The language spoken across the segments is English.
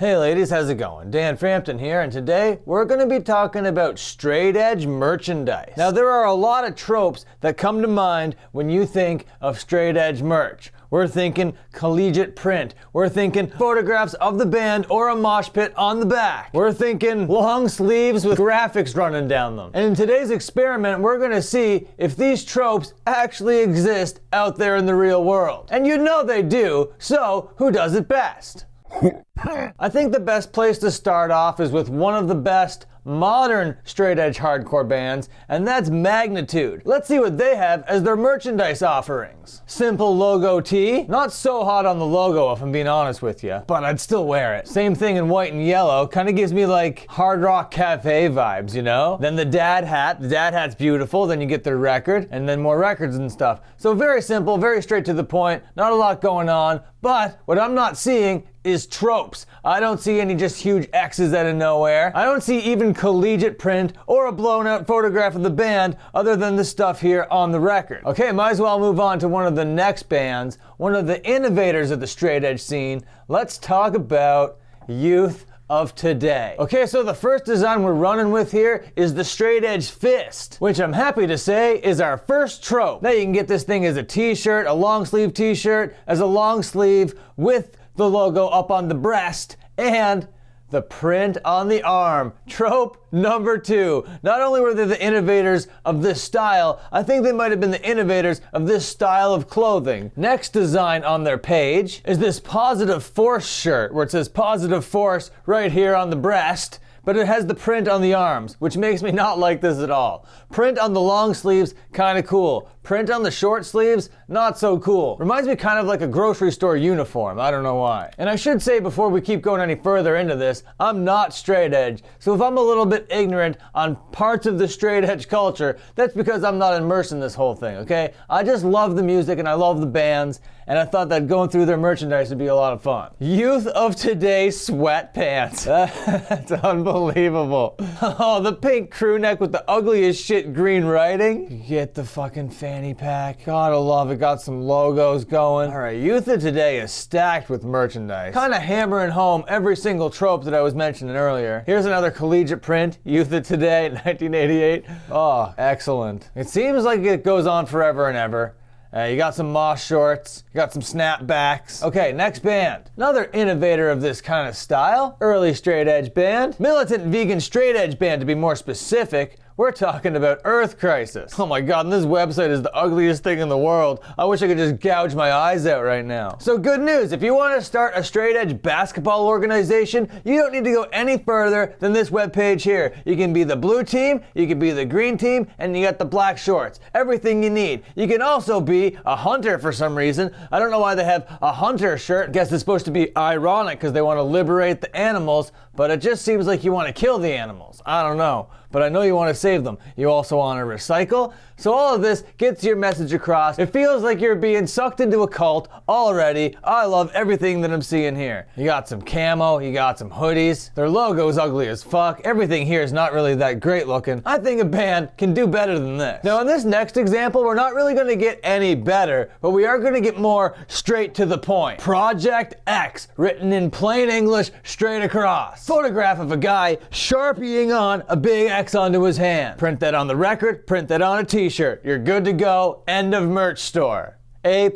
Hey ladies, how's it going? Dan Frampton here, and today we're going to be talking about straight edge merchandise. Now there are a lot of tropes that come to mind when you think of straight edge merch. We're thinking collegiate print. We're thinking photographs of the band or a mosh pit on the back. We're thinking long sleeves with graphics running down them. And in today's experiment, we're gonna see if these tropes actually exist out there in the real world. And you know they do, so who does it best? I think the best place to start off is with one of the best modern straight edge hardcore bands, and that's Magnitude. Let's see what they have as their merchandise offerings. Simple logo tee. Not so hot on the logo if I'm being honest with you, but I'd still wear it. Same thing in white and yellow. Kind of gives me like Hard Rock Cafe vibes, you know? Then the dad hat. The dad hat's beautiful. Then you get their record and then more records and stuff. So very simple, very straight to the point. Not a lot going on, but what I'm not seeing is tropes. I don't see any just huge X's out of nowhere. I don't see even collegiate print or a blown out photograph of the band other than the stuff here on the record. Okay, might as well move on to one of the next bands, one of the innovators of the straight edge scene. Let's talk about Youth of Today. Okay, so the first design we're running with here is the straight edge fist, which I'm happy to say is our first trope. Now you can get this thing as a t-shirt, a long sleeve t-shirt, as a long sleeve with the logo up on the breast, and the print on the arm. Trope number 2. Not only were they the innovators of this style, I think they might have been the innovators of this style of clothing. Next design on their page is this Positive Force shirt, where it says Positive Force right here on the breast, but it has the print on the arms, which makes me not like this at all. Print on the long sleeves, kinda cool. Print on the short sleeves, not so cool. Reminds me kind of like a grocery store uniform, I don't know why. And I should say before we keep going any further into this, I'm not straight edge. So if I'm a little bit ignorant on parts of the straight edge culture, that's because I'm not immersed in this whole thing, okay? I just love the music and I love the bands, and I thought that going through their merchandise would be a lot of fun. Youth of Today sweatpants. That's unbelievable. Oh, the pink crew neck with the ugliest shit green writing. You get the fucking fanny pack. Gotta love it. Got some logos going. All right, Youth of Today is stacked with merchandise. Kind of hammering home every single trope that I was mentioning earlier. Here's another collegiate print. Youth of Today, 1988. Oh, excellent. It seems like it goes on forever and ever. You got some mosh shorts, you got some snapbacks. Okay, next band. Another innovator of this kind of style, early straight edge band. Militant vegan straight edge band to be more specific. We're talking about Earth Crisis. Oh my god, and this website is the ugliest thing in the world. I wish I could just gouge my eyes out right now. So good news, if you want to start a straight edge basketball organization, you don't need to go any further than this webpage here. You can be the blue team, you can be the green team, and you got the black shorts. Everything you need. You can also be a hunter for some reason. I don't know why they have a hunter shirt. I guess it's supposed to be ironic because they want to liberate the animals, but it just seems like you want to kill the animals. I don't know. But I know you want to save them. You also want to recycle. So all of this gets your message across. It feels like you're being sucked into a cult already. I love everything that I'm seeing here. You got some camo, you got some hoodies. Their logo's ugly as fuck. Everything here is not really that great looking. I think a band can do better than this. Now in this next example, we're not really going to get any better, but we are going to get more straight to the point. Project X, written in plain English, straight across. Photograph of a guy sharpieing on a big X onto his hand. Print that on the record, print that on a t-shirt. You're good to go. End of merch store. A++++.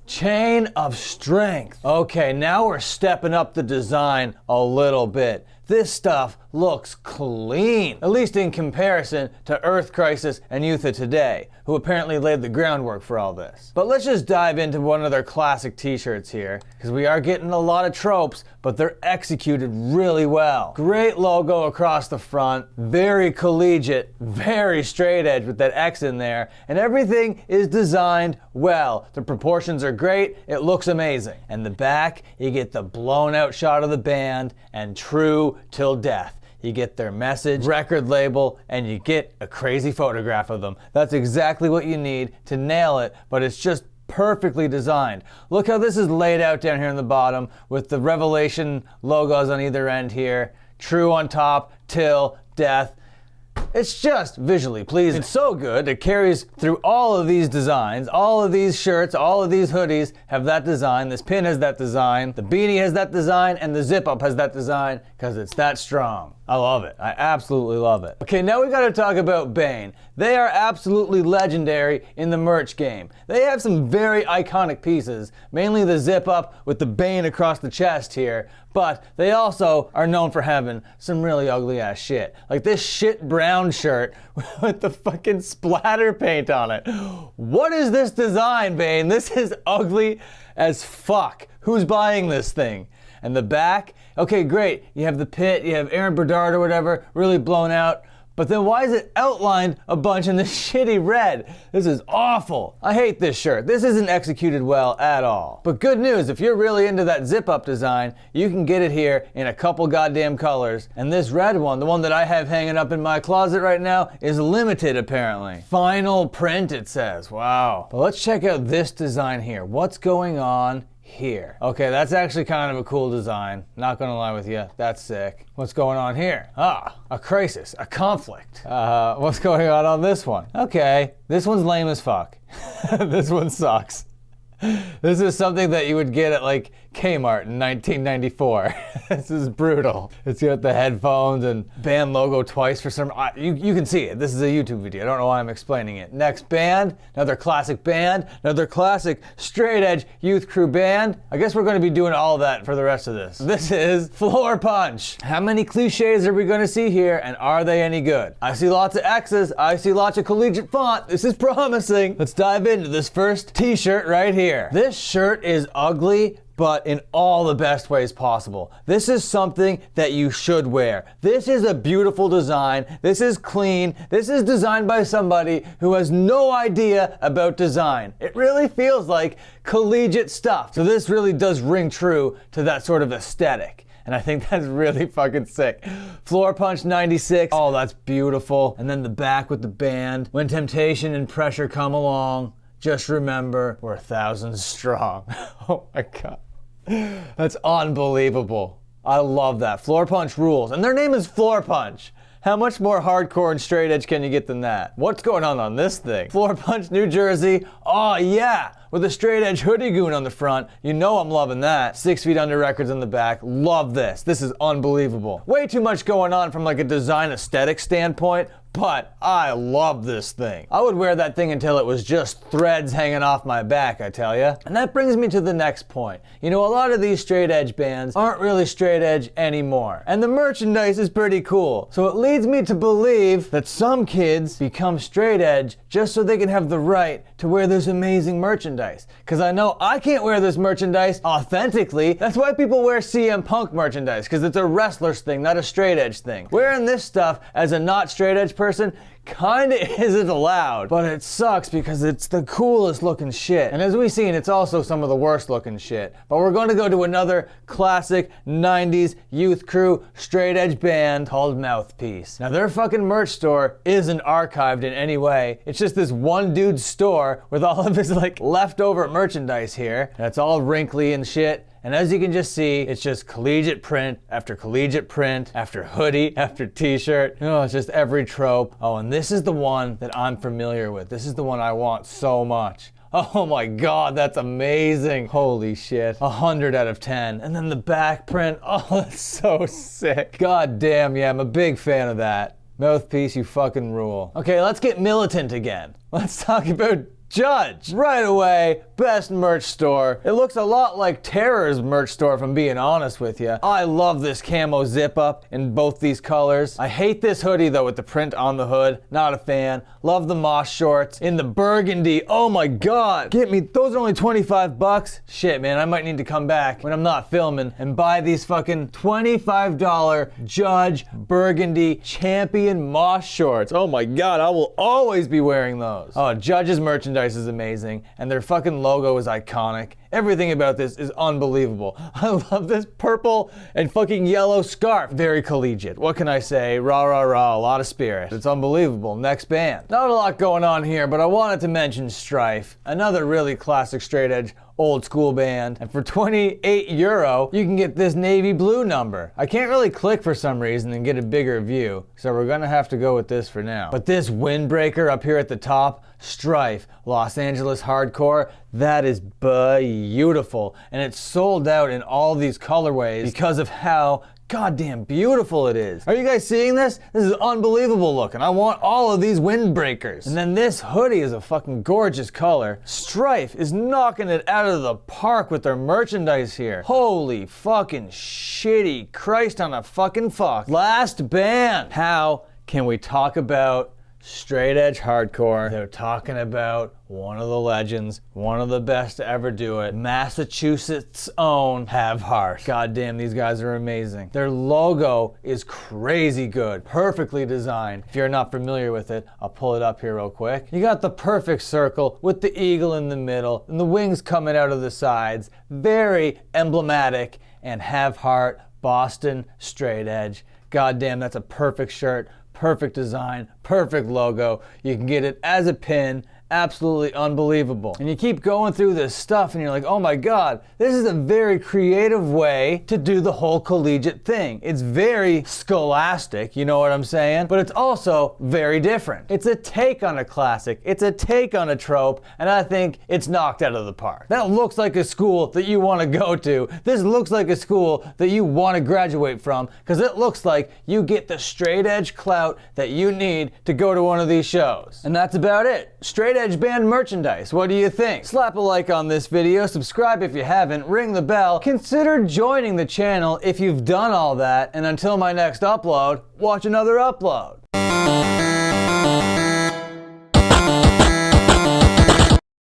Chain of strength. Okay, now we're stepping up the design a little bit. This stuff looks clean, at least in comparison to Earth Crisis and Youth of Today, who apparently laid the groundwork for all this. But let's just dive into one of their classic t-shirts here, because we are getting a lot of tropes, but they're executed really well. Great logo across the front, very collegiate, very straight edge with that X in there, and everything is designed well. The proportions are great, it looks amazing. And the back, you get the blown out shot of the band and True Till Death. You get their message, record label, and you get a crazy photograph of them. That's exactly what you need to nail it, but it's just perfectly designed. Look how this is laid out down here in the bottom with the Revelation logos on either end here. True on top, Till, Death. It's just visually pleasing. It's so good, it carries through all of these designs. All of these shirts, all of these hoodies have that design. This pin has that design. The beanie has that design, and the zip up has that design, because it's that strong. I love it. I absolutely love it. Okay, now we gotta talk about Bane. They are absolutely legendary in the merch game. They have some very iconic pieces, mainly the zip up with the Bane across the chest here, but they also are known for having some really ugly ass shit. Like this shit brown shirt with the fucking splatter paint on it. What is this design, Bane? This is ugly as fuck. Who's buying this thing? And the back, okay, great. You have the pit, you have Aaron Bernard or whatever, really blown out. But then why is it outlined a bunch in this shitty red? This is awful. I hate this shirt. This isn't executed well at all. But good news, if you're really into that zip-up design, you can get it here in a couple goddamn colors. And this red one, the one that I have hanging up in my closet right now, is limited apparently. Final print, it says. Wow. But let's check out this design here. What's going on here? Okay, that's actually kind of a cool design. Not gonna lie with you, that's sick. What's going on here? Ah, a crisis, a conflict. What's going on this one? Okay, this one's lame as fuck. This one sucks. This is something that you would get at like Kmart in 1994. This is brutal. It's got the headphones and band logo twice for some, you can see it. This is a YouTube video. I don't know why I'm explaining it. Next band, another classic band, another classic straight edge youth crew band. I guess we're gonna be doing all of that for the rest of this. This is Floor Punch. How many cliches are we gonna see here, and are they any good? I see lots of X's. I see lots of collegiate font. This is promising. Let's dive into this first t-shirt right here. This shirt is ugly, but in all the best ways possible. This is something that you should wear. This is a beautiful design. This is clean. This is designed by somebody who has no idea about design. It really feels like collegiate stuff. So this really does ring true to that sort of aesthetic. And I think that's really fucking sick. Floor Punch 96. Oh, that's beautiful. And then the back with the band. When temptation and pressure come along, just remember, we're 1,000 strong. Oh my God. That's unbelievable. I love that. Floor Punch rules. And their name is Floor Punch. How much more hardcore and straight edge can you get than that? What's going on this thing? Floor Punch, New Jersey. Oh yeah, with a straight edge hoodie goon on the front. You know I'm loving that. 6 Feet Under records on the back. Love this. This is unbelievable. Way too much going on from like a design aesthetic standpoint, but I love this thing. I would wear that thing until it was just threads hanging off my back, I tell ya. And that brings me to the next point. You know, a lot of these straight edge bands aren't really straight edge anymore. And the merchandise is pretty cool. So it leads me to believe that some kids become straight edge just so they can have the right to wear this amazing merchandise. Because I know I can't wear this merchandise authentically. That's why people wear CM Punk merchandise, because it's a wrestler's thing, not a straight edge thing. Wearing this stuff as a not straight edge person kinda isn't allowed, but it sucks because it's the coolest looking shit. And as we've seen, it's also some of the worst looking shit. But we're gonna go to another classic 90s youth crew straight edge band called Mouthpiece. Now their fucking merch store isn't archived in any way. It's just this one dude's store with all of his like leftover merchandise here. And it's all wrinkly and shit. And as you can just see, it's just collegiate print after hoodie after t-shirt. Oh, it's just every trope. Oh, and this is the one that I'm familiar with. This is the one I want so much. Oh my God, that's amazing. Holy shit. 100 out of 10. And then the back print, oh, that's so sick. God damn, yeah, I'm a big fan of that. Mouthpiece, you fucking rule. Okay, let's get militant again. Let's talk about Judge. Right away, best merch store. It looks a lot like Terror's merch store, if I'm being honest with you. I love this camo zip up in both these colors. I hate this hoodie though with the print on the hood. Not a fan. Love the mosh shorts in the burgundy. Oh my God. Get me, those are only 25 bucks. Shit, man, I might need to come back when I'm not filming and buy these fucking $25 Judge burgundy champion mosh shorts. Oh my God, I will always be wearing those. Oh, Judge's merchandise is amazing, and their fucking logo is iconic. Everything about this is unbelievable. I love this purple and fucking yellow scarf. Very collegiate. What can I say? Rah, rah, rah. A lot of spirit. It's unbelievable. Next band. Not a lot going on here, but I wanted to mention Strife. Another really classic straight edge old school band. And for €28, you can get this navy blue number. I can't really click for some reason and get a bigger view, so we're gonna have to go with this for now. But this windbreaker up here at the top, Strife, Los Angeles Hardcore, that is beautiful. And it's sold out in all these colorways because of how goddamn beautiful it is. Are you guys seeing this? This is unbelievable looking. I want all of these windbreakers. And then this hoodie is a fucking gorgeous color. Strife is knocking it out of the park with their merchandise here. Holy fucking shitty Christ on a fucking fuck. Last band. How can we talk about straight edge hardcore? They're talking about one of the legends, one of the best to ever do it, Massachusetts' own Have Heart. Goddamn, these guys are amazing. Their logo is crazy good, perfectly designed. If you're not familiar with it, I'll pull it up here real quick. You got the perfect circle with the eagle in the middle and the wings coming out of the sides. Very emblematic. And Have Heart, Boston, straight edge. Goddamn, that's a perfect shirt. Perfect design, perfect logo. You can get it as a pin. Absolutely unbelievable. And you keep going through this stuff and you're like, oh my God, this is a very creative way to do the whole collegiate thing. It's very scholastic, you know what I'm saying? But it's also very different. It's a take on a classic. It's a take on a trope, and I think it's knocked out of the park. That looks like a school that you want to go to. This looks like a school that you want to graduate from, because it looks like you get the straight edge clout that you need to go to one of these shows. And that's about it. Straight edge band merchandise. What do you think? Slap a like on this video, subscribe if you haven't, ring the bell, consider joining the channel if you've done all that, and until my next upload, watch another upload.